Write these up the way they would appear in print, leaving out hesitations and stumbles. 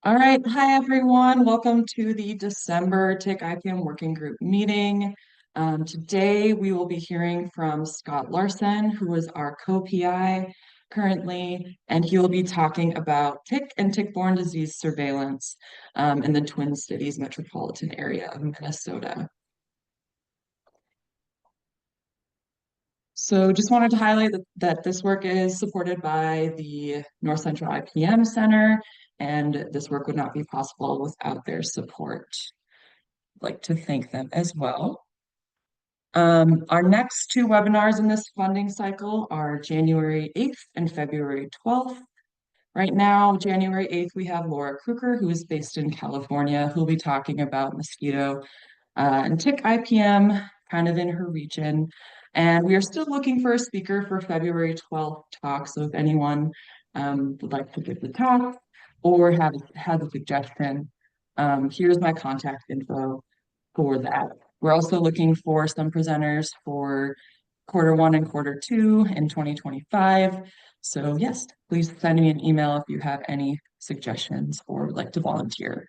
All right. Hi, everyone. Welcome to the December Tick IPM Working Group meeting. Today, we will be hearing from Scott Larson, who is our co-PI currently, and he will be talking about tick and tick-borne disease surveillance in the Twin Cities metropolitan area of Minnesota. So just wanted to highlight that this work is supported by the North Central IPM Center, and this work would not be possible without their support. I'd like to thank them as well. Our next two webinars in this funding cycle are January 8th and February 12th. Right now, January 8th, we have Laura Kruger, who is based in California, who will be talking about mosquito and tick IPM kind of in her region. And we are still looking for a speaker for February 12th talk. So if anyone would like to give the talk or has a suggestion, here's my contact info for that. We're also looking for some presenters for Q1 and Q2 in 2025. So yes, please send me an email if you have any suggestions or would like to volunteer.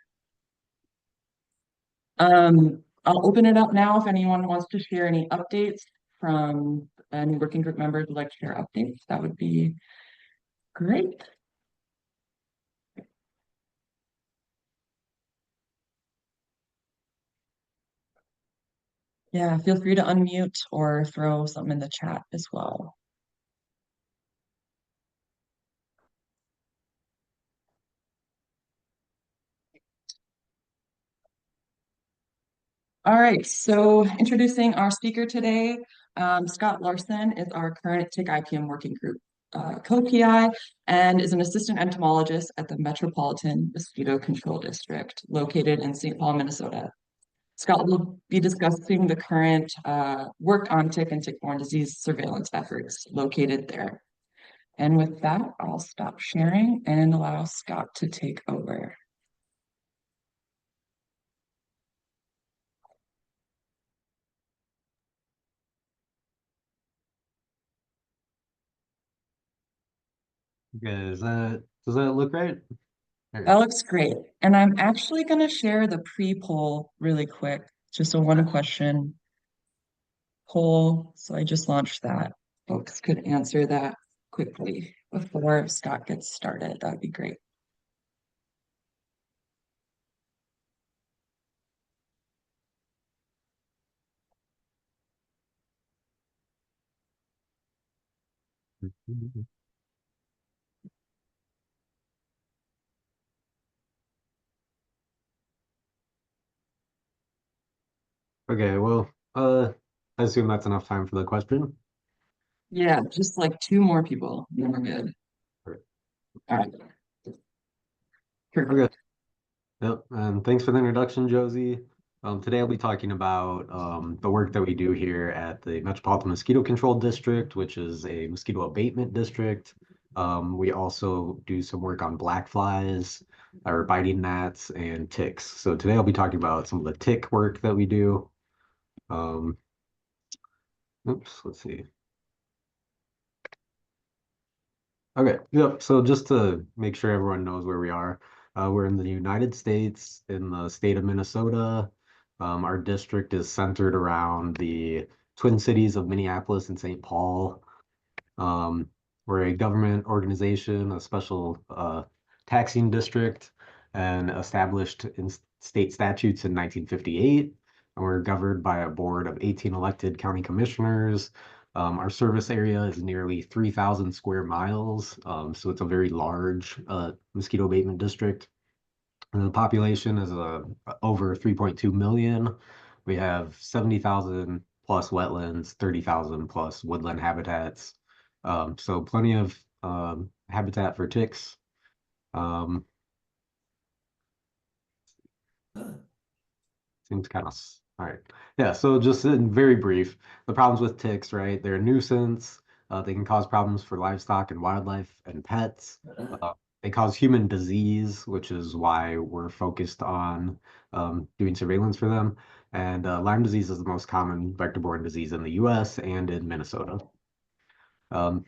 I'll open it up now if anyone wants to share any updates from any working group members would like to share updates. That would be great. Yeah, feel free to unmute or throw something in the chat as well. All right, so introducing our speaker today, Scott Larson is our current Tick IPM working group co-PI and is an assistant entomologist at the Metropolitan Mosquito Control District located in St. Paul, Minnesota. Scott will be discussing the current work on tick and tick-borne disease surveillance efforts located there. And with that, I'll stop sharing and allow Scott to take over. Okay, does that look right? That looks great. And I'm actually going to share the pre-poll really quick, just a one question poll. So I just launched that. Folks could answer that quickly before Scott gets started. That would be great. Okay, well, I assume that's enough time for the question. Yeah, just like two more people. Then we're good. Right. All right. Okay. Perfect. Yep. And thanks for the introduction, Josie. Today I'll be talking about the work that we do here at the Metropolitan Mosquito Control District, which is a mosquito abatement district. We also do some work on black flies, or biting gnats, and ticks. So today I'll be talking about some of the tick work that we do. Um, Oops, let's see. Okay, yep. So just to make sure everyone knows where we are, we're in the United States, in the state of Minnesota. Our district is centered around the Twin Cities of Minneapolis and St. Paul. Um, we're a government organization, a special taxing district, and established in state statutes in 1958. And we're governed by a board of 18 elected county commissioners. Our service area is nearly 3,000 square miles, so it's a very large mosquito abatement district. And the population is over 3.2 million. We have 70,000 plus wetlands, 30,000 plus woodland habitats. So plenty of habitat for ticks. Um, Seems kind of all right. Yeah, so just in very brief, the problems with ticks, right? They're a nuisance. They can cause problems for livestock and wildlife and pets. They cause human disease, which is why we're focused on doing surveillance for them. And Lyme disease is the most common vector-borne disease in the US and in Minnesota.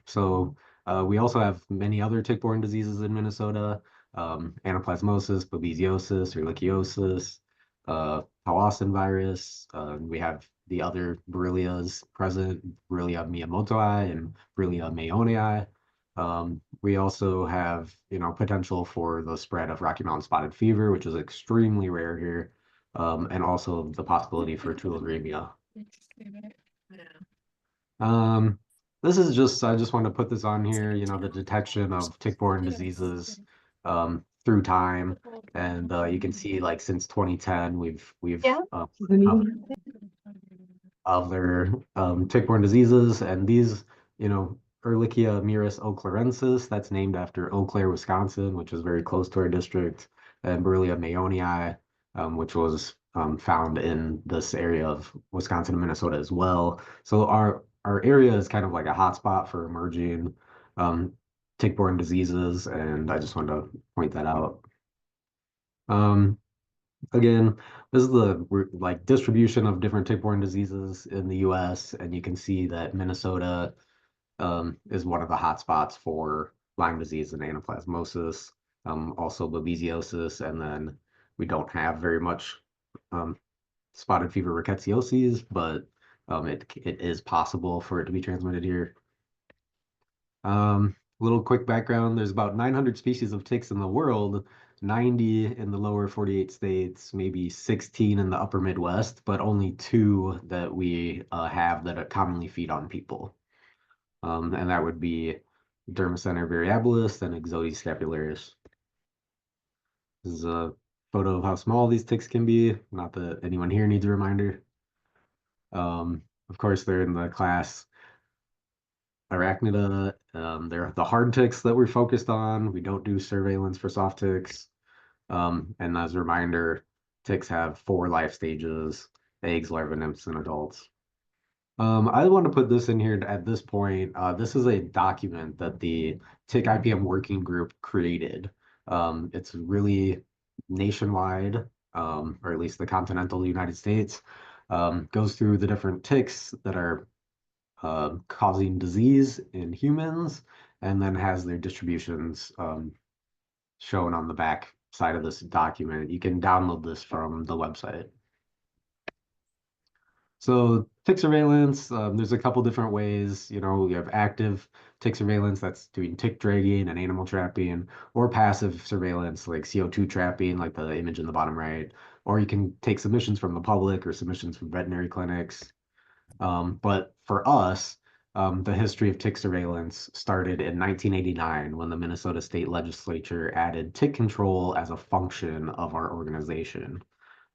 So We also have many other tick-borne diseases in Minnesota, anaplasmosis, babesiosis, ehrlichiosis, Powassan virus. We have the other Borrelias present, Borrelia miyamotoi and Borrelia mayonnaise. We also have, potential for the spread of Rocky Mountain spotted fever, which is extremely rare here, and also the possibility for tularemia. Um, this is I just want to put this on here, the detection of tick-borne diseases through time. And you can see like since 2010, we've of their tick-borne diseases, and these, Ehrlichia mirus oeclarensis, that's named after Eau Claire, Wisconsin, which is very close to our district, and Borrelia mayonnaise, which was found in this area of Wisconsin and Minnesota as well. So our area is kind of like a hotspot for emerging um, tick-borne diseases, and I just wanted to point that out. Um, Again, this is the like distribution of different tick-borne diseases in the U.S., and you can see that Minnesota is one of the hotspots for Lyme disease and anaplasmosis, also babesiosis, and then we don't have very much um, spotted fever rickettsiosis, but it is possible for it to be transmitted here. Little quick background, there's about 900 species of ticks in the world, 90 in the lower 48 states, maybe 16 in the upper Midwest, but only two that we have that commonly feed on people. And that would be Dermacentor variabilis and Ixodes scapularis. This is a photo of how small these ticks can be. Not that anyone here needs a reminder. Of course, they're in the class Arachnida. They're the hard ticks that we're focused on. We don't do surveillance for soft ticks. And as a reminder, ticks have 4 life stages: eggs, larvae, nymphs, and adults. I want to put this in here at this point. This is a document that the Tick IPM working group created. It's really nationwide, or at least the continental United States. Goes through the different ticks that are causing disease in humans, and then has their distributions shown on the back side of this document. You can download this from the website. So tick surveillance, there's a couple different ways. We have active tick surveillance that's doing tick dragging and animal trapping, or passive surveillance like CO2 trapping, like the image in the bottom right. Or you can take submissions from the public or submissions from veterinary clinics. But for us, the history of tick surveillance started in 1989 when the Minnesota State Legislature added tick control as a function of our organization.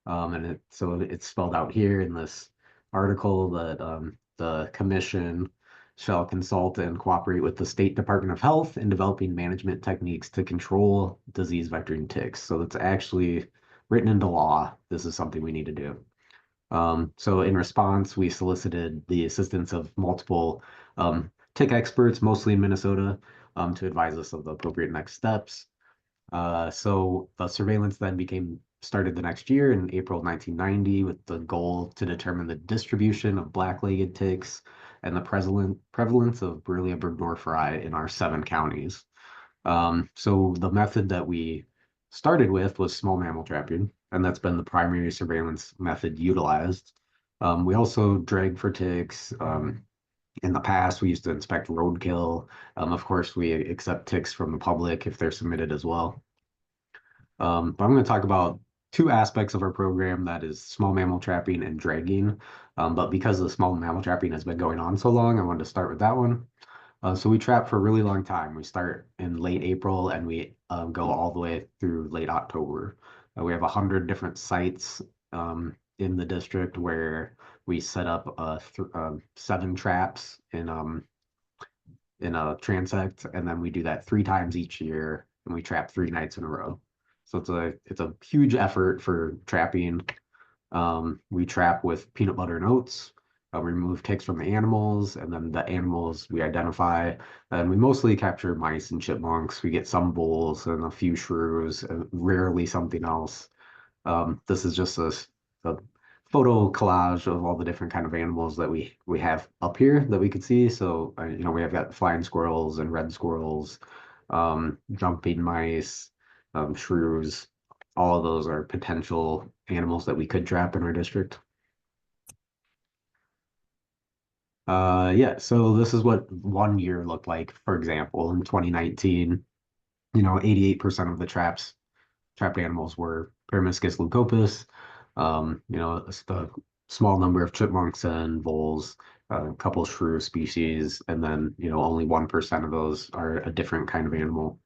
And so it's spelled out here in this article that the commission shall consult and cooperate with the State Department of Health in developing management techniques to control disease vectoring ticks. So it's actually written into law. This is something we need to do. So in response, we solicited the assistance of multiple tick experts, mostly in Minnesota, to advise us of the appropriate next steps. So the surveillance then started the next year in April 1990 with the goal to determine the distribution of black-legged ticks and the prevalence of Borrelia burgdorferi in our 7 counties. So the method that we started with was small mammal trapping, and that's been the primary surveillance method utilized. We also drag for ticks. In the past, we used to inspect roadkill. Of course, we accept ticks from the public if they're submitted as well. But I'm going to talk about 2 aspects of our program, that is small mammal trapping and dragging. But because the small mammal trapping has been going on so long, I wanted to start with that one. So we trap for a really long time. We start in late April and we go all the way through late October. We have 100 different sites in the district where we set up 7 traps in a transect, and then we do that 3 times each year, and we trap 3 nights in a row. So it's a huge effort for trapping. We trap with peanut butter and oats. We remove ticks from the animals, and then the animals we identify, and we mostly capture mice and chipmunks. We get some voles and a few shrews, and rarely something else. This is just a photo collage of all the different kind of animals that we have up here that we could see. So, we have got flying squirrels and red squirrels, jumping mice, shrews. All of those are potential animals that we could trap in our district. Yeah, so this is what one year looked like. For example, in 2019, 88% of the trapped animals were Peromyscus leucopus. It's the small number of chipmunks and voles, a couple shrew species, and then, only 1% of those are a different kind of animal.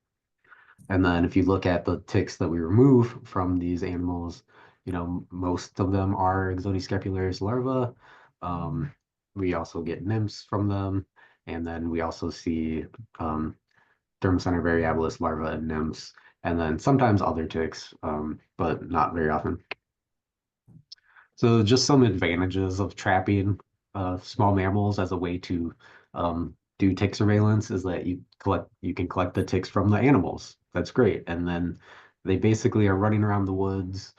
And then if you look at the ticks that we remove from these animals, most of them are Exodiscapularis larvae. Um, we also get nymphs from them, and then we also see Dermacentor variabilis larvae and nymphs, and then sometimes other ticks, but not very often. So just some advantages of trapping small mammals as a way to do tick surveillance is that you can collect the ticks from the animals. That's great. And then they basically are running around the woods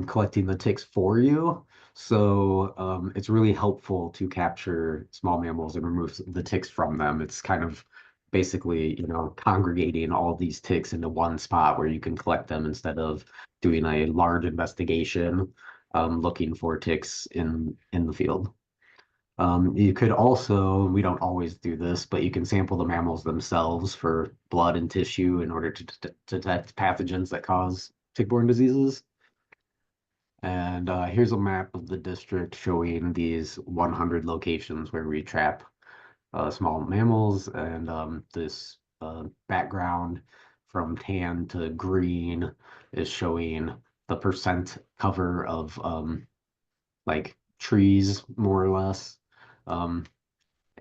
collecting the ticks for you. So it's really helpful to capture small mammals and remove the ticks from them. It's kind of basically, congregating all these ticks into one spot where you can collect them instead of doing a large investigation looking for ticks in the field. You could also, we don't always do this, but you can sample the mammals themselves for blood and tissue in order to detect pathogens that cause tick-borne diseases. And here's a map of the district showing these 100 locations where we trap small mammals, and this background from tan to green is showing the percent cover of like trees, more or less, um,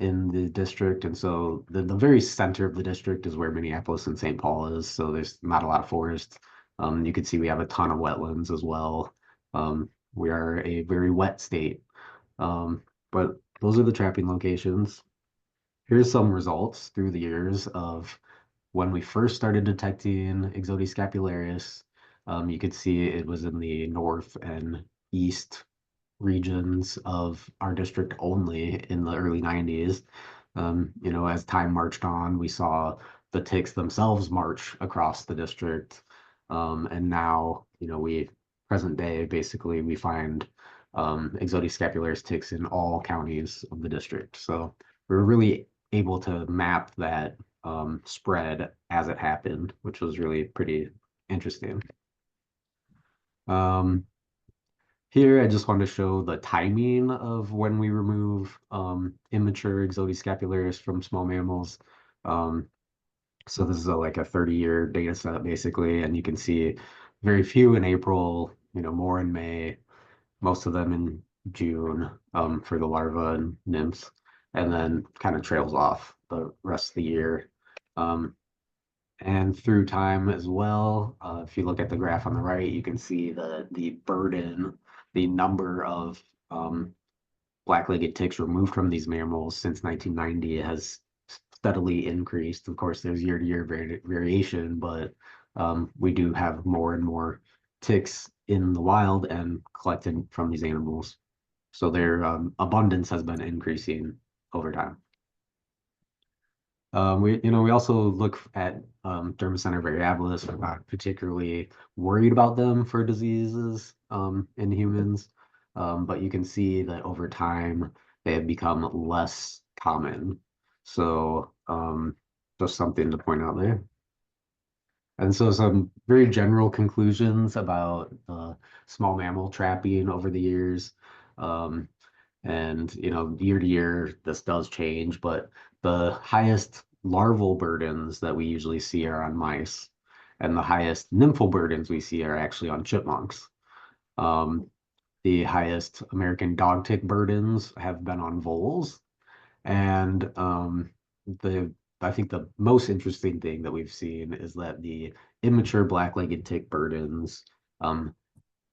in the district. And so the very center of the district is where Minneapolis and St. Paul is. So there's not a lot of forest. You can see we have a ton of wetlands as well. We are a very wet state. Um, but those are the trapping locations. Here's some results through the years of when we first started detecting Ixodes scapularis. You could see it was in the north and east regions of our district only in the early 90s. As time marched on, we saw the ticks themselves march across the district. And now, present day, basically, we find Ixodes scapularis ticks in all counties of the district. So we're really able to map that spread as it happened, which was really pretty interesting. Um, Here, I just wanted to show the timing of when we remove immature Ixodes scapularis from small mammals. Um, so this is like a 30-year data set, basically, and you can see very few in April, more in May, most of them in June for the larvae and nymphs, and then kind of trails off the rest of the year. Um, and through time as well, if you look at the graph on the right, you can see the burden, the number of black-legged ticks removed from these mammals since 1990 has steadily increased. Of course, there's year-to-year variation, but we do have more and more ticks in the wild and collected from these animals. So their abundance has been increasing over time. We also look at Dermacentor variabilis. We're not particularly worried about them for diseases in humans, but you can see that over time they have become less common. So just something to point out there. And so some very general conclusions about small mammal trapping over the years. Um, and, year to year, this does change, but the highest larval burdens that we usually see are on mice, and the highest nymphal burdens we see are actually on chipmunks. Um, the highest American dog tick burdens have been on voles, and the I think the most interesting thing that we've seen is that the immature black-legged tick burdens, um,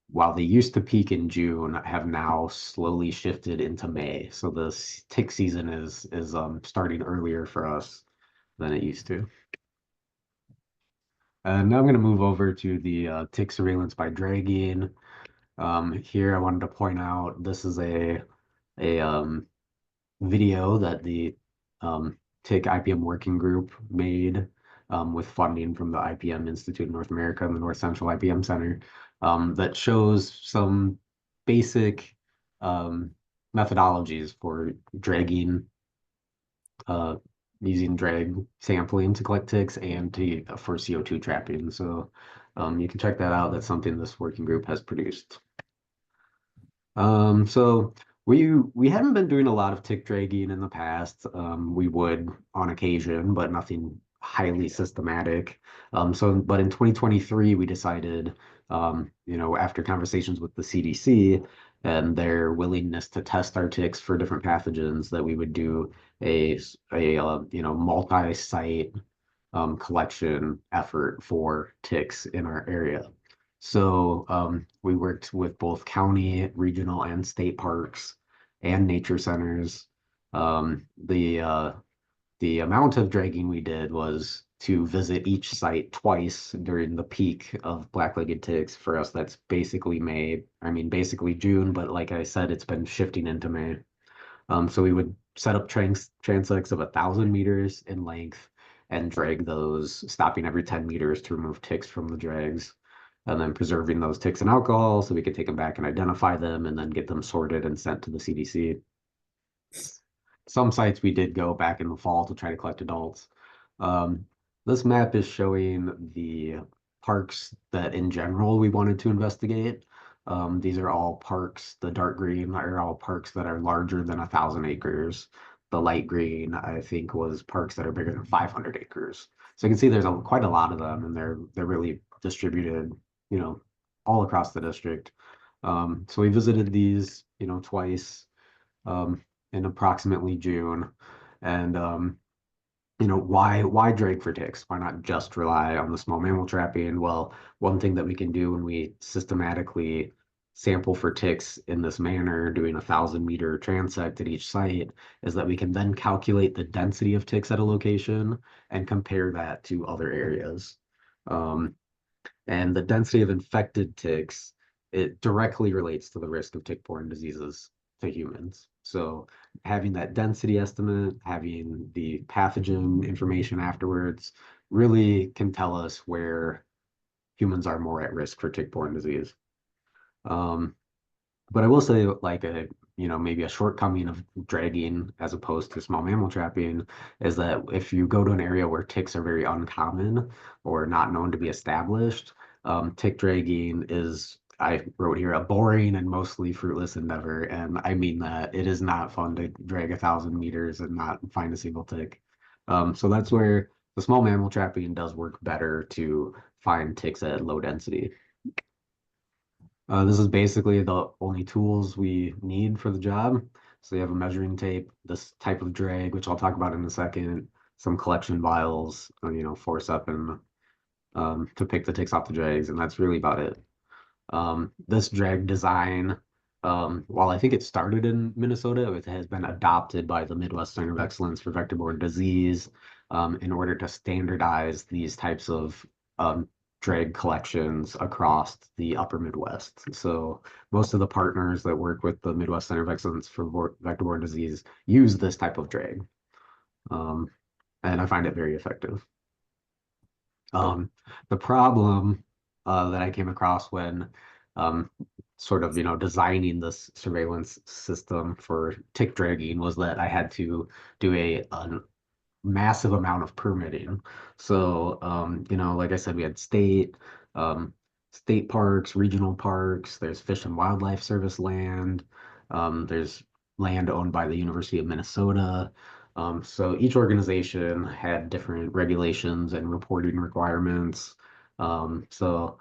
while they used to peak in June, have now slowly shifted into May. So the tick season is starting earlier for us than it used to. And now I'm going to move over to the tick surveillance by dragging. Here I wanted to point out this is a video that the Tick IPM working group made with funding from the IPM Institute of North America and the North Central IPM Center that shows some basic um, methodologies for dragging, uh, using drag sampling to collect ticks and for CO2 trapping. So you can check that out. That's something this working group has produced. So we haven't been doing a lot of tick dragging in the past. We would on occasion, but nothing highly systematic. But in 2023, we decided, after conversations with the CDC and their willingness to test our ticks for different pathogens, that we would do a multi-site collection effort for ticks in our area. So we worked with both county, regional, and state parks and nature centers. Um, the uh, the amount of dragging we did was to visit each site twice during the peak of black-legged ticks. For us, that's basically May. I mean, basically June, but like I said, it's been shifting into May. So we would set up transects of 1,000 meters in length and drag those, stopping every 10 meters to remove ticks from the drags, and then preserving those ticks in alcohol so we could take them back and identify them and then get them sorted and sent to the CDC. Some sites we did go back in the fall to try to collect adults. Um, this map is showing the parks that in general we wanted to investigate. These are all parks. The dark green are all parks that are larger than 1,000 acres. The light green, I think, was parks that are bigger than 500 acres. So you can see there's quite a lot of them, and they're really distributed, you know, all across the district. So we visited these, twice um, in approximately June. And why drag for ticks? Why not just rely on the small mammal trapping? Well, one thing that we can do when we systematically sample for ticks in this manner, doing 1,000 meter transect at each site, is that we can then calculate the density of ticks at a location and compare that to other areas. Um, and the density of infected ticks, it directly relates to the risk of tick-borne diseases to humans. So having that density estimate, having the pathogen information afterwards, really can tell us where humans are more at risk for tick-borne disease. Um, but I will say, like maybe a shortcoming of dragging as opposed to small mammal trapping is that if you go to an area where ticks are very uncommon or not known to be established, tick dragging is, I wrote here, a boring and mostly fruitless endeavor. And I mean that it is not fun to drag 1,000 meters and not find a single tick. So that's where the small mammal trapping does work better to find ticks at low density. This is basically the only tools we need for the job. So you have a measuring tape, this type of drag, which I'll talk about in a second, some collection vials, force up and to pick the ticks off the drags, and that's really about it. This drag design, while I think it started in Minnesota, it has been adopted by the Midwest Center of Excellence for Vector-Borne Disease in order to standardize these types of um, drag collections across the upper Midwest. So most of the partners that work with the Midwest Center of Excellence for Vector-Borne Disease use this type of drag. Um, and I find it very effective. The problem that I came across when um, sort of, designing this surveillance system for tick dragging was that I had to do a massive amount of permitting. So, like I said, we had um, state parks, regional parks, there's Fish and Wildlife Service land, there's land owned by the University of Minnesota. So each organization had different regulations and reporting requirements. So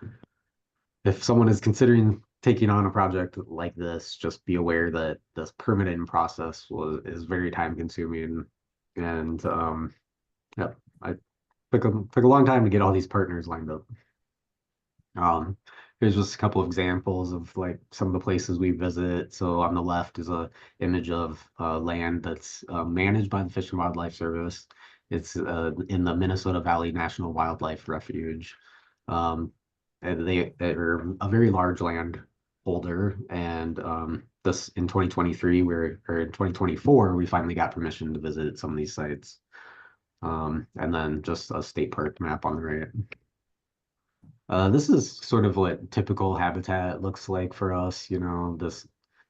if someone is considering taking on a project like this, just be aware that this permitting process is very time consuming. And yeah, I took a long time to get all these partners lined up. Um, Here's just a couple of examples of like some of the places we visit. So on the left is a image of land that's managed by the Fish and Wildlife Service. It's in the Minnesota Valley National Wildlife Refuge. And they're a very large land older, and this in 2023, or in 2024, we finally got permission to visit some of these sites. And then just a state park map on the right. This is sort of what typical habitat looks like for us,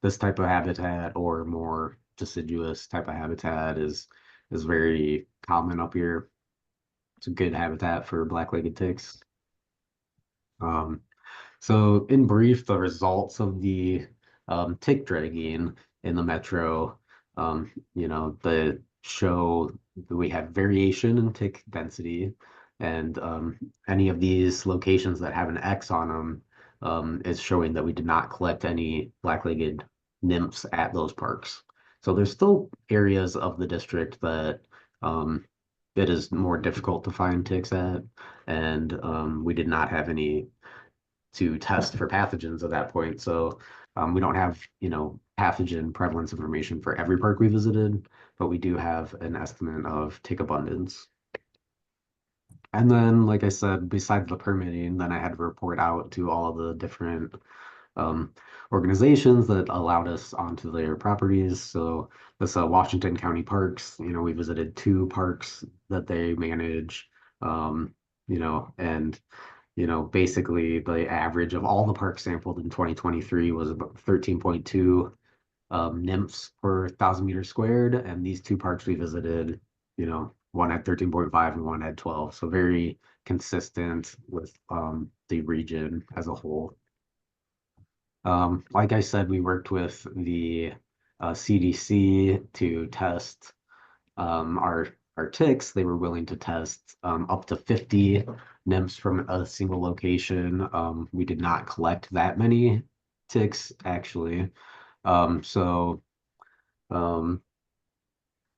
this type of habitat or more deciduous type of habitat is very common up here. It's a good habitat for black-legged ticks. Um, so in brief, the results of the tick dragging in the metro, the show that we have variation in tick density, and any of these locations that have an X on them is showing that we did not collect any black-legged nymphs at those parks. So there's still areas of the district that it is more difficult to find ticks at, and we did not have any to test for pathogens at that point. So we don't have, pathogen prevalence information for every park we visited, but we do have an estimate of tick abundance. And then, like I said, besides the permitting, then I had to report out to all of the different um, organizations that allowed us onto their properties. So this Washington County Parks, we visited 2 parks that they manage, and basically the average of all the parks sampled in 2023 was about 13.2 nymphs per 1,000 meters squared. And these 2 parks we visited, one had 13.5 and one had 12. So very consistent with the region as a whole. Like I said, we worked with the CDC to test our ticks. They were willing to test up to 50 nymphs from a single location. We did not collect that many ticks actually. So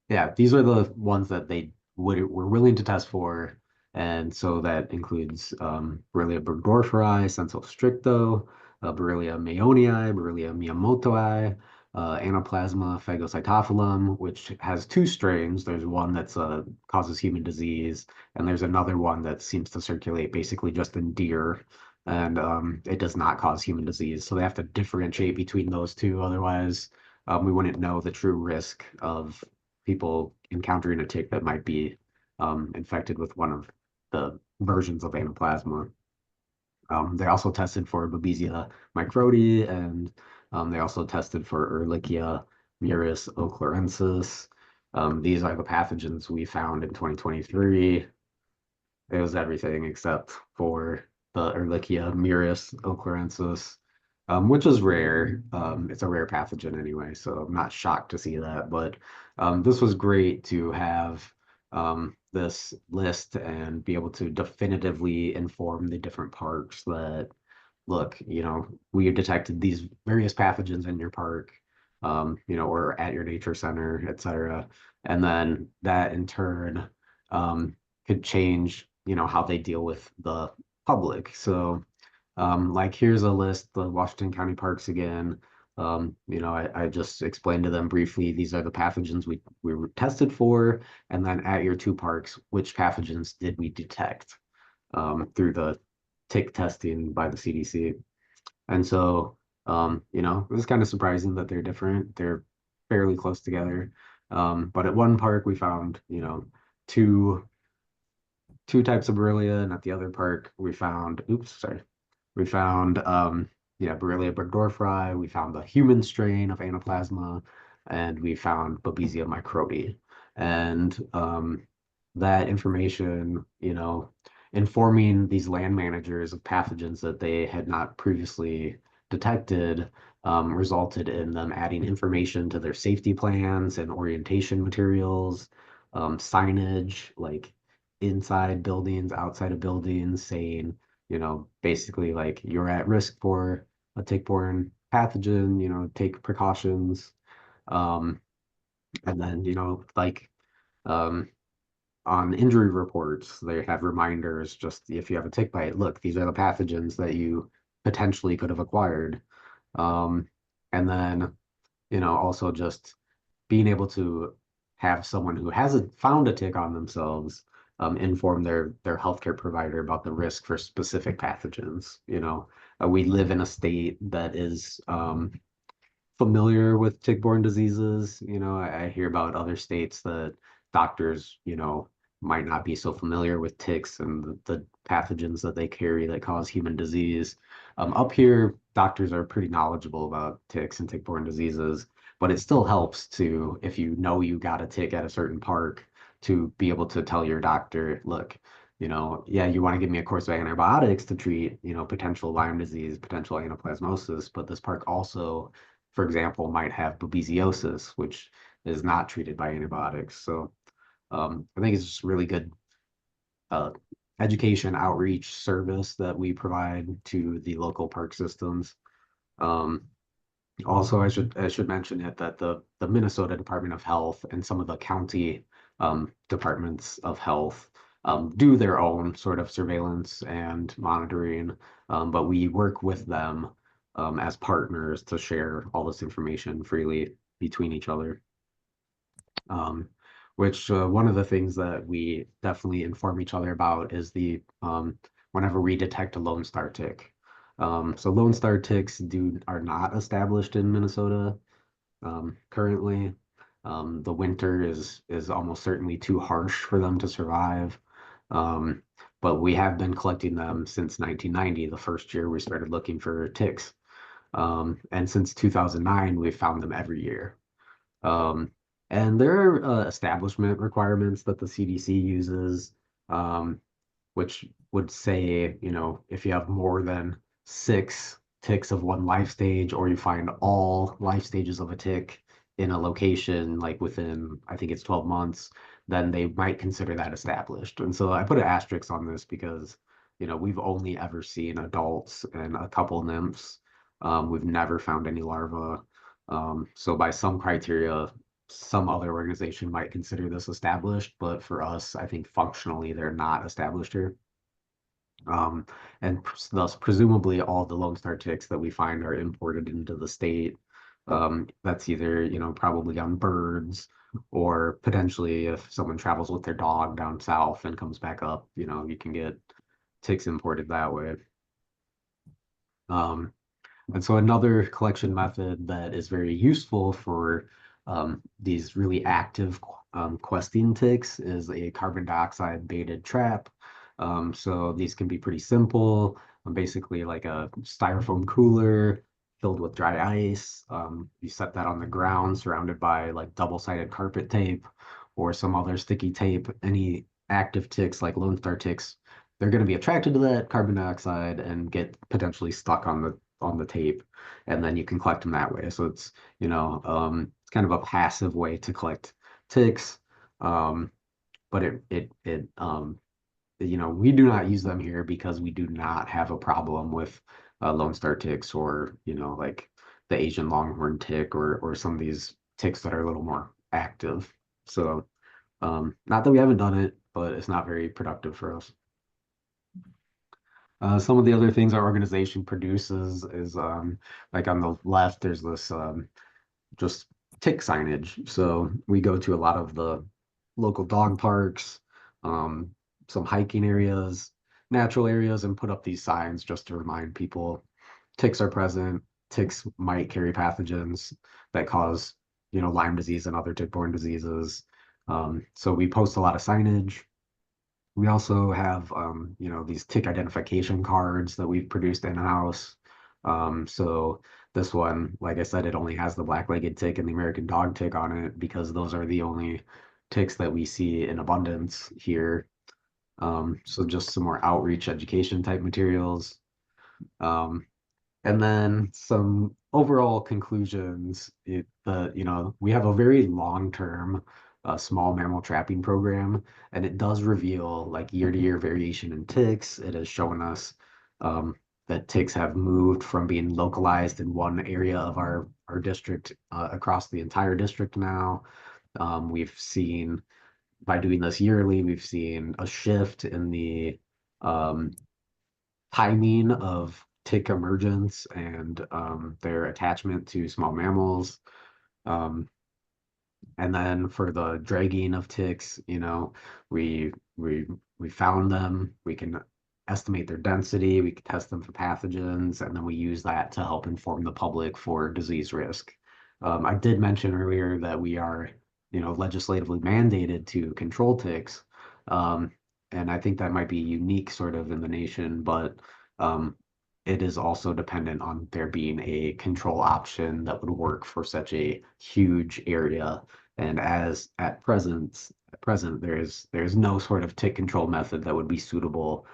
yeah, these are the ones that they were willing to test for. And so that includes Borrelia burgdorferi, sensu stricto, Borrelia mayonii, Borrelia miyamotoii, Anaplasma phagocytophilum, which has 2 strains. There's one that's causes human disease, and there's another one that seems to circulate basically just in deer, and it does not cause human disease. So they have to differentiate between those two. Otherwise, we wouldn't know the true risk of people encountering a tick that might be infected with one of the versions of Anaplasma. They also tested for Babesia microti, and they also tested for Ehrlichia murus occlurensis. These are the pathogens we found in 2023. It was everything except for the Ehrlichia murus occlurensis, which is rare. It's a rare pathogen anyway, so I'm not shocked to see that. But this was great to have this list and be able to definitively inform the different parks that, look, we detected these various pathogens in your park, or at your nature center, et cetera. And then that in turn could change, how they deal with the public. So like here's a list, the Washington County Parks again. I just explained to them briefly, these are the pathogens we were tested for, and then at your 2 parks, which pathogens did we detect through the tick testing by the CDC. And so, it was kind of surprising that they're different. They're fairly close together. But at one park we found, two types of Borrelia, and at the other park we found, we found Borrelia burgdorferi, we found the human strain of Anaplasma, and we found Babesia microti. And that information, informing these land managers of pathogens that they had not previously detected, resulted in them adding information to their safety plans and orientation materials, signage, like inside buildings, outside of buildings, saying, basically like you're at risk for a tick-borne pathogen, take precautions. And then, um, on injury reports, they have reminders, just if you have a tick bite, look, these are the pathogens that you potentially could have acquired. And then, also just being able to have someone who hasn't found a tick on themselves inform their healthcare provider about the risk for specific pathogens. We live in a state that is familiar with tick-borne diseases. I hear about other states that doctors, might not be so familiar with ticks and the pathogens that they carry that cause human disease. Up here, doctors are pretty knowledgeable about ticks and tick-borne diseases, but it still helps to, if you know you got a tick at a certain park, to be able to tell your doctor, look, yeah, you want to give me a course of antibiotics to treat, potential Lyme disease, potential anaplasmosis, but this park also, for example, might have babesiosis, which is not treated by antibiotics. So I think it's just really good uh, education outreach service that we provide to the local park systems. Um, Also, I should mention it that the Minnesota Department of Health and some of the county departments of health do their own sort of surveillance and monitoring, but we work with them as partners to share all this information freely between each other. Um, which one of the things that we definitely inform each other about is the whenever we detect a Lone Star tick. So Lone Star ticks are not established in Minnesota currently. The winter is almost certainly too harsh for them to survive. Um, but we have been collecting them since 1990, the first year we started looking for ticks. And since 2009, we've found them every year. Um, and there are establishment requirements that the CDC uses, um, which would say, if you have more than 6 ticks of one life stage, or you find all life stages of a tick in a location, like within, I think it's 12 months, then they might consider that established. And so I put an asterisk on this because, we've only ever seen adults and a couple nymphs. We've never found any larvae. So by some criteria, some other organization might consider this established, but for us, I think functionally they're not established here. Um, and thus, presumably, all the Lone Star ticks that we find are imported into the state. That's either, probably on birds, or potentially if someone travels with their dog down south and comes back up, you can get ticks imported that way. Um, and so another collection method that is very useful for these really active questing ticks is a carbon dioxide baited trap. So these can be pretty simple, basically like a styrofoam cooler filled with dry ice. You set that on the ground surrounded by like double-sided carpet tape or some other sticky tape. Any active ticks like Lone Star ticks, they're going to be attracted to that carbon dioxide and get potentially stuck on the tape, and then you can collect them that way. So it's kind of a passive way to collect ticks. But we do not use them here because we do not have a problem with Lone Star ticks, or like the Asian longhorn tick, or some of these ticks that are a little more active. So not that we haven't done it, but it's not very productive for us. Some of the other things our organization produces is like on the left, there's this just tick signage. So we go to a lot of the local dog parks, um, some hiking areas, natural areas, and put up these signs just to remind people ticks are present. Ticks might carry pathogens that cause, Lyme disease and other tick-borne diseases. So we post a lot of signage. We also have, these tick identification cards that we've produced in-house. So this one, like I said, it only has the black-legged tick and the American dog tick on it because those are the only ticks that we see in abundance here. So just some more outreach education type materials. Um, and then some overall conclusions. We have a very long-term small mammal trapping program, and it does reveal like year-to-year variation in ticks. It has shown us that ticks have moved from being localized in one area of our district across the entire district now. We've seen, by doing this yearly, we've seen a shift in the um, timing of tick emergence and their attachment to small mammals. Um, And then for the dragging of ticks, we we we found them. We can estimate their density. We can test them for pathogens, and then we use that to help inform the public for disease risk. I did mention earlier that we are, legislatively mandated to control ticks, um, and I think that might be unique sort of in the nation, but um, it is also dependent on there being a control option that would work for such a huge area. And as at present, there's no sort of tick control method that would be suitable,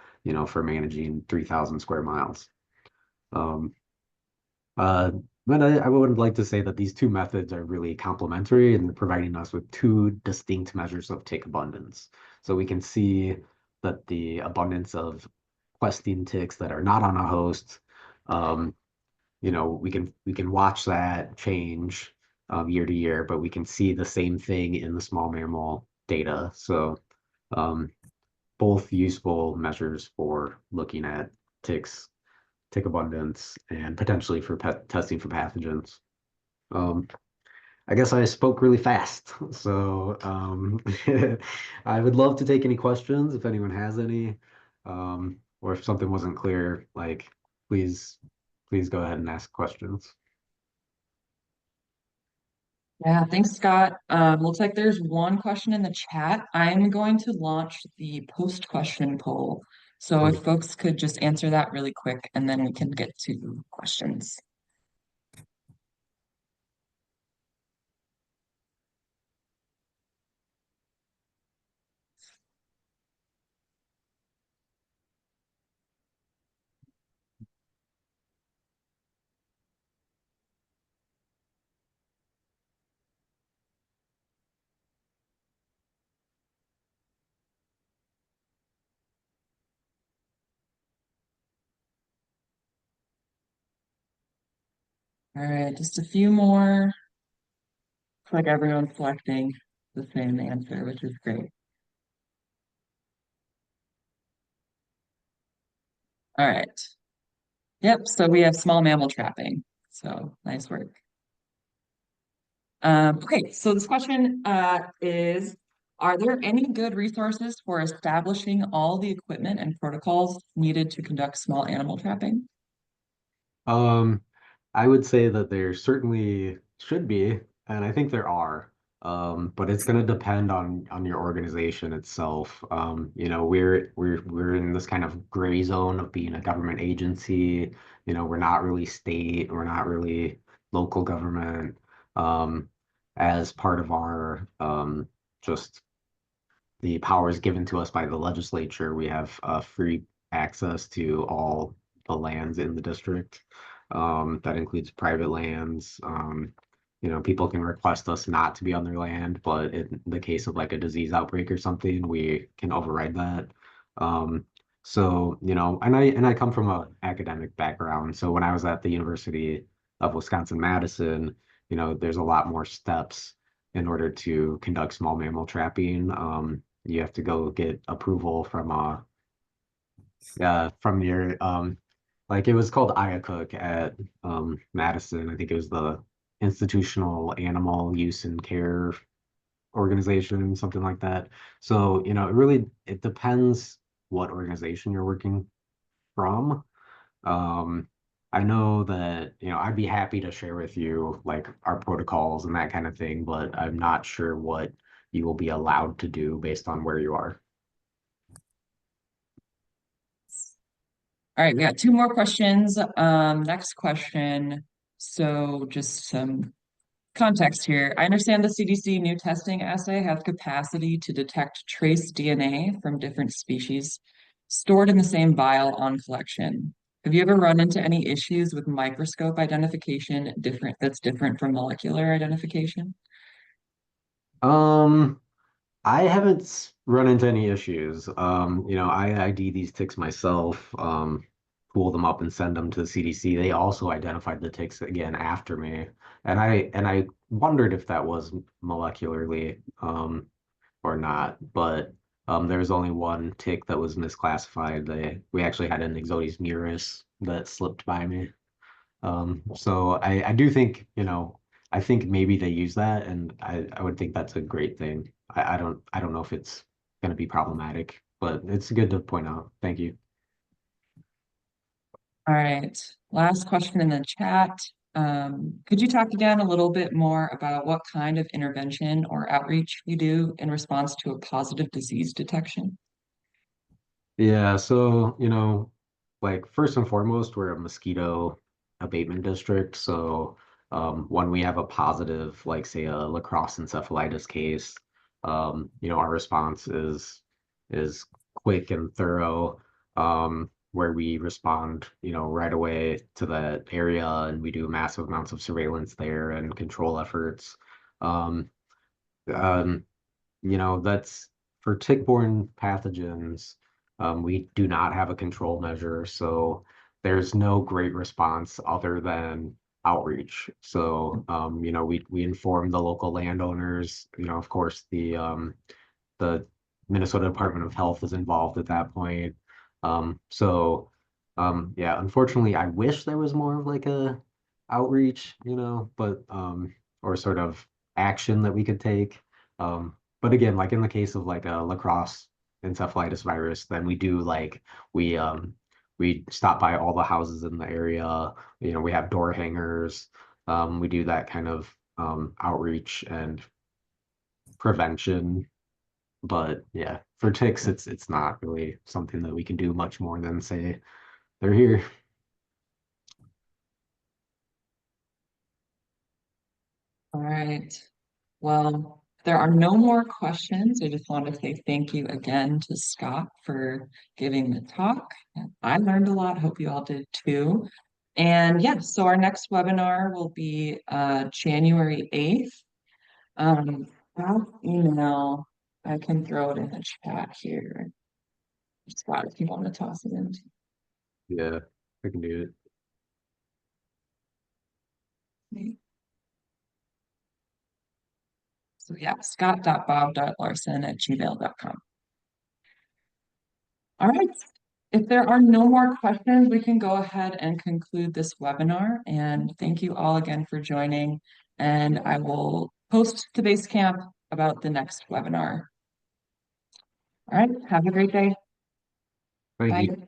for managing 3,000 square miles. Um, uh, but I would like to say that these two methods are really complementary and they're providing us with two distinct measures of tick abundance. So we can see that the abundance of questing ticks that are not on a host, um, we can watch that change year to year, but we can see the same thing in the small mammal data. So um, both useful measures for looking at ticks, tick abundance, and potentially for testing for pathogens. Um, I guess I spoke really fast, so I would love to take any questions if anyone has any, or if something wasn't clear, like please, please go ahead and ask questions. Yeah, thanks, Scott. Looks like there's one question in the chat. I'm going to launch the post question poll. So Okay. if folks could just answer that really quick and then we can get to questions. All right, just a few more. Looks like everyone's selecting the same answer, which is great. All right. Yep, so we have small mammal trapping. So nice work. Okay, so this question is, are there any good resources for establishing all the equipment and protocols needed to conduct small animal trapping? Um, I would say that there certainly should be, and I think there are. But it's going to depend on your organization itself. We're in this kind of gray zone of being a government agency. We're not really state, we're not really local government. Um, as part of our just the powers given to us by the legislature, we have free access to all the lands in the district. That includes private lands. People can request us not to be on their land, but in the case of like a disease outbreak or something, we can override that. Um, and I come from a academic background. So when I was at the University of Wisconsin-Madison, there's a lot more steps in order to conduct small mammal trapping. You have to go get approval from your like it was called IACUC at Madison. I think it was the Institutional Animal Use and Care Organization, something like that. So, it depends what organization you're working from. Um, I know that, I'd be happy to share with you like our protocols and that kind of thing, but I'm not sure what you will be allowed to do based on where you are. All right, we got two more questions. Next question. So just some context here. I understand the CDC new testing assay has capacity to detect trace DNA from different species stored in the same vial on collection. Have you ever run into any issues with microscope identification that's different from molecular identification? Um, I haven't run into any issues. I ID these ticks myself, pull them up and send them to the CDC. They also identified the ticks again after me, and I wondered if that was molecularly or not. But there was only one tick that was misclassified. We actually had an Ixodes murus that slipped by me. So I do think, I think maybe they use that, and I would think that's a great thing. I don't know if it's going to be problematic, but it's good to point out. Thank you. All right, last question in the chat. Could you talk again a little bit more about what kind of intervention or outreach you do in response to a positive disease detection? Yeah, so, like first and foremost, we're a mosquito abatement district. So, when we have a positive, like say a lacrosse encephalitis case, our response is quick and thorough, where we respond, right away to that area and we do massive amounts of surveillance there and control efforts. Um, um, that's for tick-borne pathogens. We do not have a control measure, so there's no great response other than outreach. So, we inform the local landowners. Of course, the Minnesota Department of Health is involved at that point. Yeah, unfortunately, I wish there was more of like a outreach, but or sort of action that we could take. But again, like in the case of like a lacrosse encephalitis virus, then we do like we stop by all the houses in the area. We have door hangers. We do that kind of outreach and prevention. But yeah, for ticks, it's not really something that we can do much more than say they're here. All right. Well, if there are no more questions. I just want to say thank you again to Scott for giving the talk. I learned a lot. Hope you all did too. And yeah, so our next webinar will be January 8th. That email, I can throw it in the chat here. Scott, if you want to toss it in. Yeah, I can do it. So yeah, scott.bob.larson@gmail.com. All right. If there are no more questions, we can go ahead and conclude this webinar. And thank you all again for joining. And I will post to Basecamp about the next webinar. All right. Have a great day. Thank you. Bye.